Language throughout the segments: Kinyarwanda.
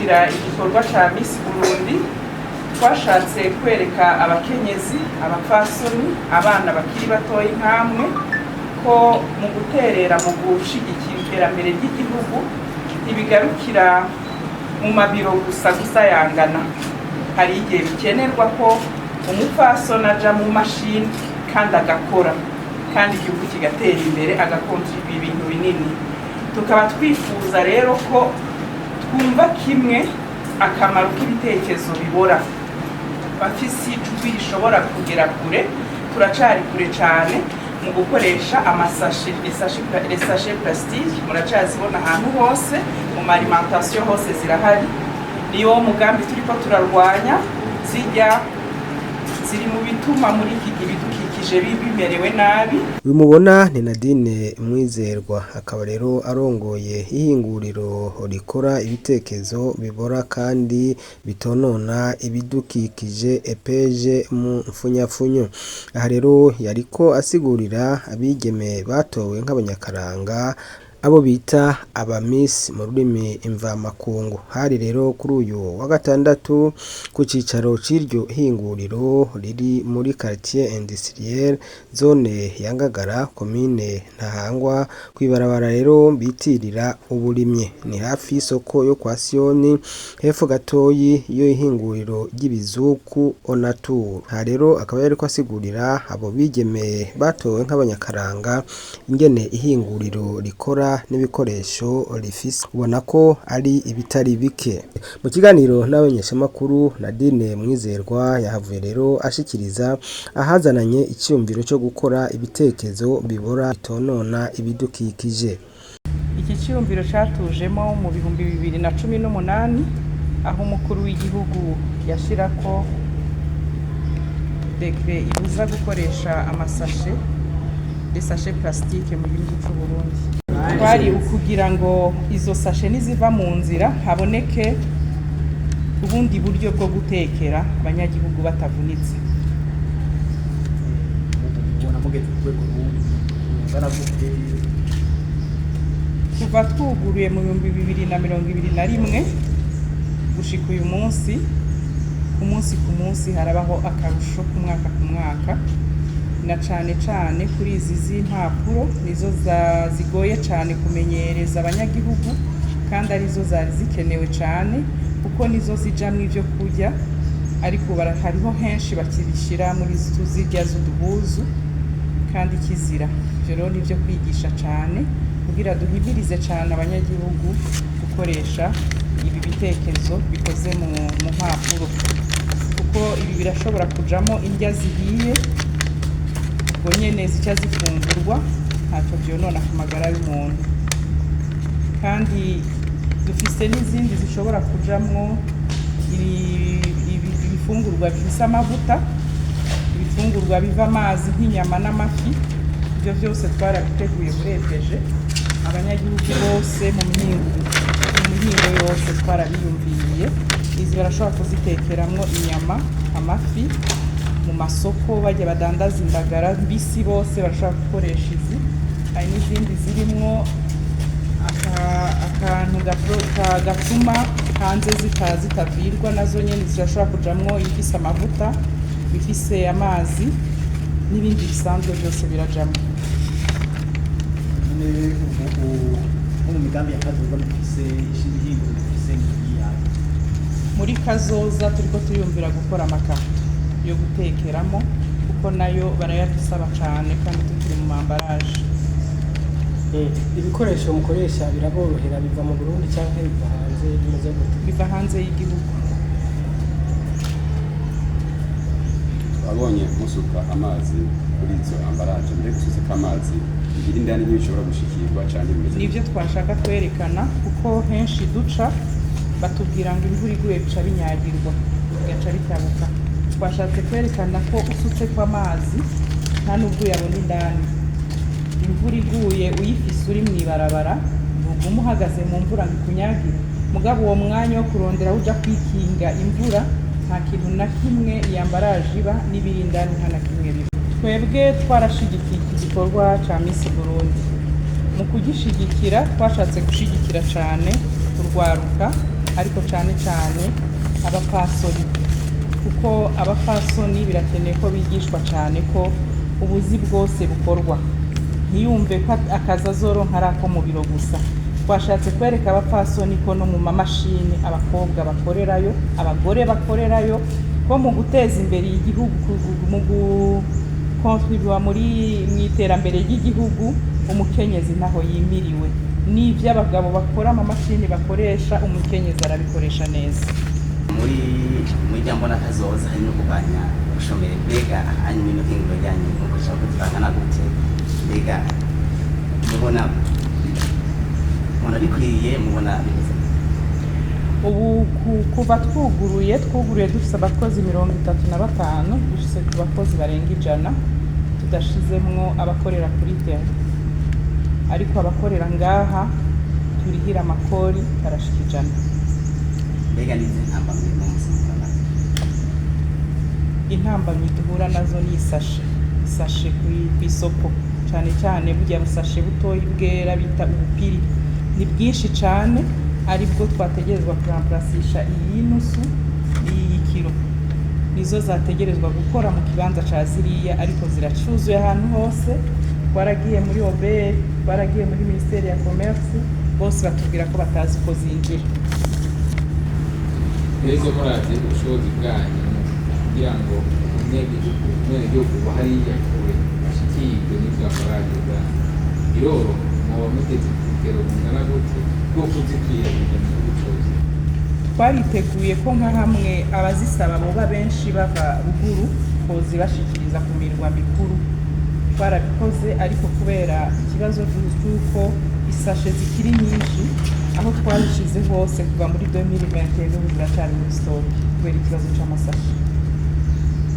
gushigikira igikorwa ca Miss Burundi twashatse kwereka abakenyezi abapfasoni abana bakiri batoyi nkamwe ko mu guterera mu gushigikira iterambere ry'igihugu ibigarukira mu mabiro gusa yangana. Hari igihe bikenerwa ko umupfasoni aja mu mashini kandi agakora kandi igihugu kigatera imbere agakontribuye ibintu binini. Tukaba twifuza rero ko twumva kimwe akamaro k'ibitekerezo bibora. Bafise ijwi rishobora kugera kure, turacari kure cyane mu gukoresha amasashe, les sachets plastiques muracazibona ahantu hose mu alimentation hose zirahari. Niyo mugambi turiko turarwanya ziri mu bituma muri iki ibidukikije bimerewe nabi. Bimubona ni Nadine Mwizerwa, akaba rero arongoye ihinguriro rikora ibitekerezo bibora kandi bitonona ibidukikije EPG mu mfunyafunyo. Aha rero yariko asigurira abigeme batowe nk'abanyakaranga abo bita aba Miss mu rurimi imvamakungu. Hari rero kuri uyu wa gatandatu ku cicaro c'iryo hinguriro riri muri quartier industriel zone ya Ngagara commune Ntahangwa kwibarabara rero bitirira uburimye, ni hafi y'isoko yo kwa Sioni hepfo gatoyi yo ihinguriro ry'ibizuku Onatur. Ha rero akaba yariko asigurira abo bigeme batowe nk'abanyakaranga ingene ihinguriro rikora n'ibikoresho rifise, ubona ko ari ibitari bike. Mu kiganiro n'abanyeshamakuru Nadine Mwizerwa yahavuye rero ashikiriza ahazananye icyumviro cyo gukora ibitekerezo bibora bitonona ibidukikije. Iki cyumviro catujemo mu 2018 aho umukuru w'igihugu yashirako dekre ibuza gukoresha amasashe, les sachets plastiques mu gihugu cy'u Burundi. Twari ukugira ngo izo sashe niziva mu nzira haboneke ubundi buryo bwo gutekera abanyagihugu batavunitse. Kuva twuguruye mu 2021 gushika uyu munsi, ku munsi harabaho akarusho ku mwaka na cane kuri izi z'impapuro nizo zigoye cyane kumenyereza abanyagihugu kandi arizo zari zikenewe cyane kuko nizo zijamwe ivyo kurya, ariko hariho henshi bakibishira muri zirya z'uduhuzu kandi kizira. Rero nivyo kwigisha cyane kugira duhimirize cyane abanyagihugu gukoresha ibi bitekerezo bikoze mu mpapuro, kuko ibi birashobora kujamo indya zihiye nyene zica zifungurwa ntacyo byonona ku magara y'umuntu. Kandi dufise n'izindi zishobora kujamwo ibifungurwa bifise amavuta, ibifungurwa biva amazi nk'inyama n'amafi. Ibyo byose twarabiteguye muri EPG, abanyagihugu bose mu mihingo yose twarabiyumviriye. Izi barashobora kuzitekeramwo inyama, amafi mu masoko bajya badandaza indagara mbisi bose barashaka gukoresha izi. Hari n'izindi zirimwo akantu gatuma hanze zitavirwa, nazo nyene zirashobora kujamwo ibifise amavuta, bifise amazi n'ibindi bisanzwe byose birajamwo. Muri kazoza turiko turiyumvira gukora amakara yo gutekeramo kuko nayo barayadusaba cyane kandi tukiri mu mambaraje. Ibikoresho mukoresha biraborohera biva mu Burundi cyangwa biva hanze? Biva hanze y'igihugu. Abonye musuka amazi kuri izo ambaraje mbere gusuka amazi ibiri ndani bishobora gushikirwa cyane bimeze. Nivyo twashaka kwerekana kuko henshi duca batubwira ngo imvura iguye bica binyagirwa bigaca bitabuka. Twashatse kwerekana ko usutse kw'amazi nta nubwo yabona indani. Imvura iguye uyifise uri mwibarabara ntuguma uhagaze mu mvura ngikunyagire, mugabo uwo mwanya wo kurondera uja kwikinga imvura nta kintu na kimwe yambaraje iba n'ibiri indani nta na kimwe biba. Twebwe twarashigikiye iki gikorwa ca Miss Burundi. Mu kugishigikira twashatse gushigikira cyane urwaruka ariko cyane cyane abapfasoni, kuko abapfasoni birakeneye ko bigishwa cyane ko ubuzi bwose bukorwa, ntiyumve ko akazi azoronka ari ako mu biro gusa. Twashatse kwereka abapfasoni ko no mu mamashini abakobwa bakorerayo, abagore bakorerayo, ko mu guteza imbere igihugu, mu gukontribuwa mu iterambere ry'igihugu, umukenyezi ntaho yimiriwe. N'ibyo abagabo bakora amamashini bakoresha, umukenyezi arabikoresha neza. muri jambo n'akazoza hari no kurwanya ubushomeri. Mbega hanyuma ino hinguro ryanyu nk'uko ushaka kuzibangana gute? Mbega mubona bikwiriye, mubona bimeze? Ubu kuva twuguruye dufite abakozi 35, dufite ku bakozi barenga 100, tudashizemwo abakorera kuri terre, ariko abakorera ngaha turihira amakori karashika 100. Mbega nize ntambamye mu musimburana? Intambamye duhura nazo ni isashe ku isoko, cyane cyane burya busashe butoyi bwera bita ubupiri ni bwinshi cyane, aribwo twategerezwa kuramplasisha iyi nusu iyi kilo, nizo zategerezwa gukora mu kibanza ca ziriya, ariko ziracuzuye ahantu hose. Twaragiye muri OBR, twaragiye muri Ministeri ya Commerce, bose batubwira ko batazi ko zinjira. Mbese muravye ubushobozi bwanyu kugira ngo umwenegihugu hariya kure ashikirwe n'ivyo akorageza, biroro muba muteze ku rugero rungana gute rwo kuzikwiragiza mu gihugu cose? Twariteguye ko nka hamwe abazisaba boba benshi bava ruguru, kozibashikiriza ku mirwa mikuru. Twarabikoze, ariko kubera ikibazo cy'uko isashe zikiri nyinshi, aho twabishize hose kuva muri 2021 ziracyari muri stock kubera ikibazo cy'amasashe.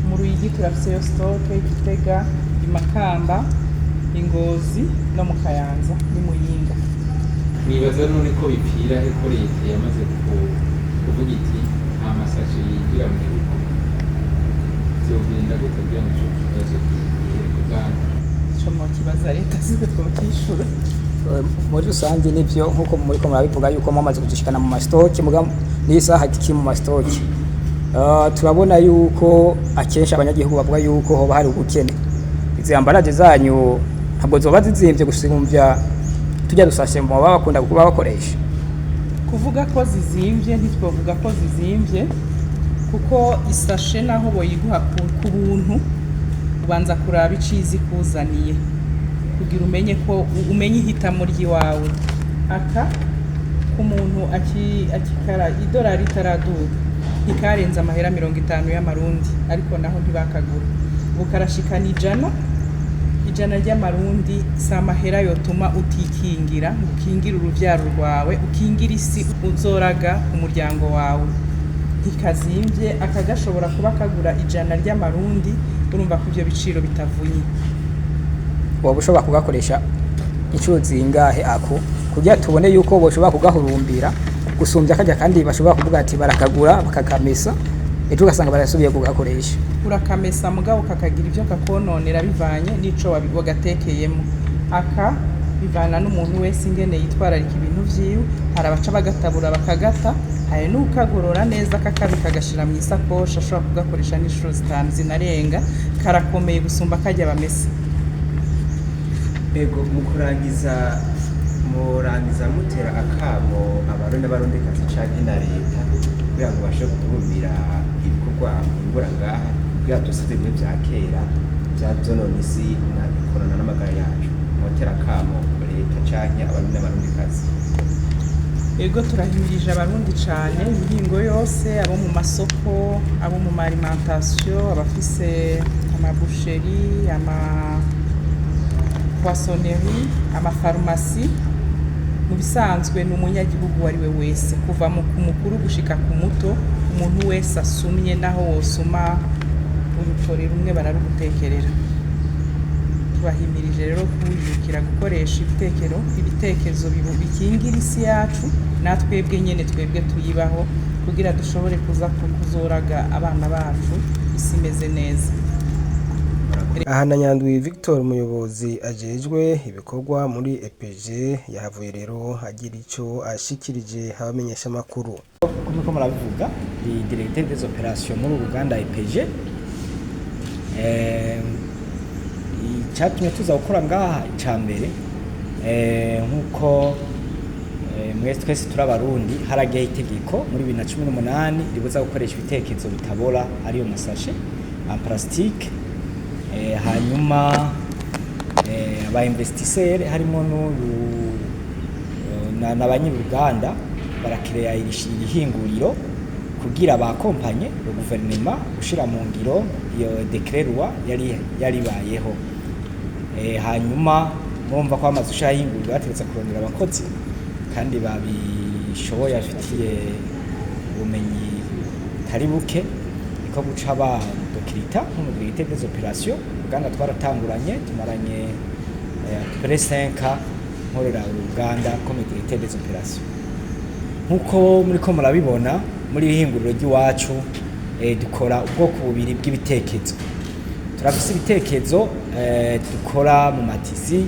Mu Ruyigi turafise yo stock, Gitega, Imakamba, Ingozi no mu Kayanza ni Muyinga. Nibaza none ko bipfira ko leta yamaze kuvuga iti nta masashe yinjira mu gihugu, vyogenda gute kugira ngo ico kibazo gihere kugana? Ico mwokibaza leta sizwe twokishura. Muri rusange nivyo nkuko muri ko murabivuga yuko mwamaze kuzishikana mu mastoke, muga n'isaha kiki mu mastoke. Turabona yuko akesha abanyagihugu bavuga yuko hoba hari ubukene. Izi ambaraje zanyu ntabwo zoba zizimvye gusimbya tujya dusashe mu baba bakunda kuba bakoresha. Kuvuga ko zizimvye ntitwovuga ko zizimvye, kuko isashe naho boyiguha ku buntu ubanza kuraba icizi kuzaniye kugira umenye ko umenye ihitamo ry'iwawe. Aka ku muntu akikara idolari taraduka ntikarenza amahera 50 y'amarundi, ariko naho ntibakagura. Bukarashikana 100 ry'amarundi, sa mahera yotuma utikingira, ukingira uruvyaro rwawe, ukingira isi uzoraga umuryango wawe. Ntikazimvye, akagashobora kuba kagura 100 ry'amarundi, urumva ko ivyo biciro bitavunye. Wowe ushobora kugakoresha inshuro zingahe ako kugira tubone yuko boshobora kugahurumbira gusumbya kajya, kandi bashobora kuvuga ati barakagura bakakamesa ejo ugasanga barasubiye kugakoresha? Urakamesa mugabo kakagira ivyo kakononera bivanye n'ico wagatekeyemo. Aka bivana n'umuntu wese ingene yitwararika ibintu vyiwe, hari abaca bagatabura bakagata, hari n'ukagorora neza kakabika agashira mu isakosha, ashobora kugakoresha n'inshuro 5 zinarenga, karakomeye gusumba kajya bamesa. Ego mu kurangiza mutera akamo abarundi n'abarundikazi canke na leta kugira ngo bashe kutubumbira ibikorwa bingura ngaha kugira dusize ibintu vya kera vyonona isi na bikorana n'amagara yacu. Mutera akamo leta canke abarundi n'abarundikazi? Ego turahimirije abarundi cane imihingo yose, abo mu masoko, abo mu alimentation, abafise amaboucherie, poissonnerie, amafarumasi. Mu bisanzwe n'umunyagihugu wari we wese kuva mu mukuru gushika ku muto, umuntu wese asumye naho wosuma urutore rumwe bararugutekerera. Tubahimirije rero kujukira gukoresha ibitekerezo bikingira isi yacu, natwebwe nyene twebwe tuyibaho kugira dushobore kuzoraga abana bacu isi imeze neza. Aha na Nyandwi Victor, umuyobozi ajejwe ibikorwa muri EPG, yahavuye rero agira ico ashikirije abamenyesha makuru. nk'uko murabivuga ni directeur des opérations muri uruganda EPG. Icyatumye tuza gukora ngaha icambere nk'uko mwese twese turabarundi haragiye itegeko muri 2018 ribuza gukoresha ibitekerezo bitabora ariyo masashe en plastique. Hanyuma aba investisseur harimo n'abanyuruganda barakireya irihinguriro kugira abakompanye le gouvernement gushira mu ngiro iyo décret loi yari bayeho. Hanyuma mumva ko amazu shahinguriro bategetse kurondera abakozi kandi babishoboye afitiye ubumenyi tari buke niko guca ba dokirita nk'umudirigite des opérations Uganda twaratanguranye tumaranye près 5 ans nkorera Uganda comme directeur des opérations. Nkuko muri ko murabibona muri ihinguriro ry'iwacu dukora ubwoko bubiri bw'ibitekerezo. Turafise ibitekerezo dukora mu matisi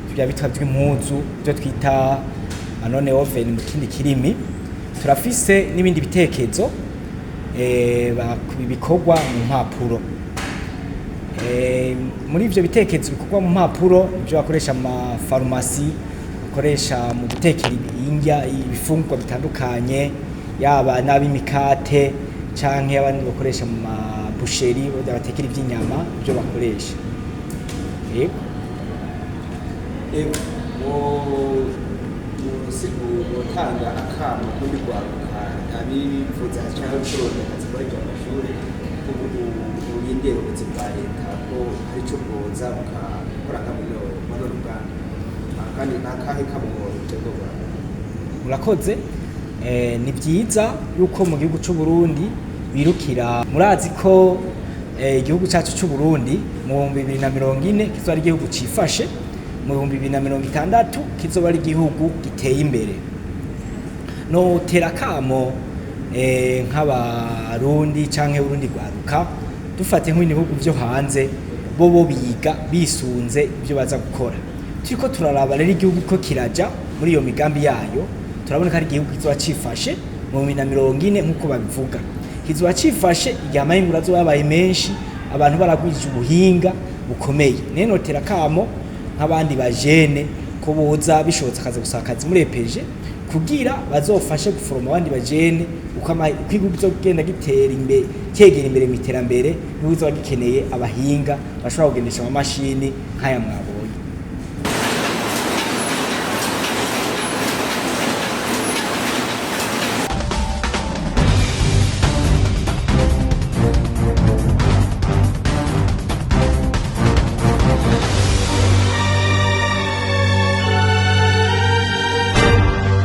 tujya bitwa by'impuzu byo twita anone oven mu kindi kirimi. Turafise n'ibindi bitekerezo bikorwa mu mpapuro. Muri ivyo bitekerezo bikorwa mu mpapuro ibyo bakoresha mu farumasi, bakoresha mu gutekera ibifungurwa bitandukanye, yaba n'abimikate canke abandi bakoresha mu mabusheri batekera ivy'inyama ibyo bakoresha. Gutanga akamo kuri rwaruka abifuza cyangwa gushobora akazi muri iryo mashuri urindira ubutsi bwa leta ko hari icyo bwoza bukakora muri Uganda kandi n'akahe kabugora utegurwa. Murakoze. Ni byiza yuko mu gihugu cy'u Burundi birukira, murazi ko igihugu cyacu cy'u Burundi mu 2040 kizoba ari igihugu cifashe, mu 2060 kizoba ari igihugu giteye imbere. No terakamo nk'abarundi canke Burundi gwaruka dufate nk'ibihugu byo hanze bo biga bisunze ibyo baza gukora. Turiko turaraba rero igihugu ko kiraja muri iyo migambi yayo, turabona ko ari igihugu kizoba cifashe mu 2040 nkuko babivuga. Kizoba cifashe igihe amahingura azoba yabaye menshi, abantu baragwije ubuhinga bukomeye. Neno terakamo nk'abandi bajene ko boza bishobotse akaza gusakaza muri EPG kugira bazofashe guforoma abandi bajene uko igihugu bizogenda gitera imbere, cyegera imbere mu iterambere, n'uzo gikeneye abahinga bashobora kugendesha ama mashini nk'aya mwabo.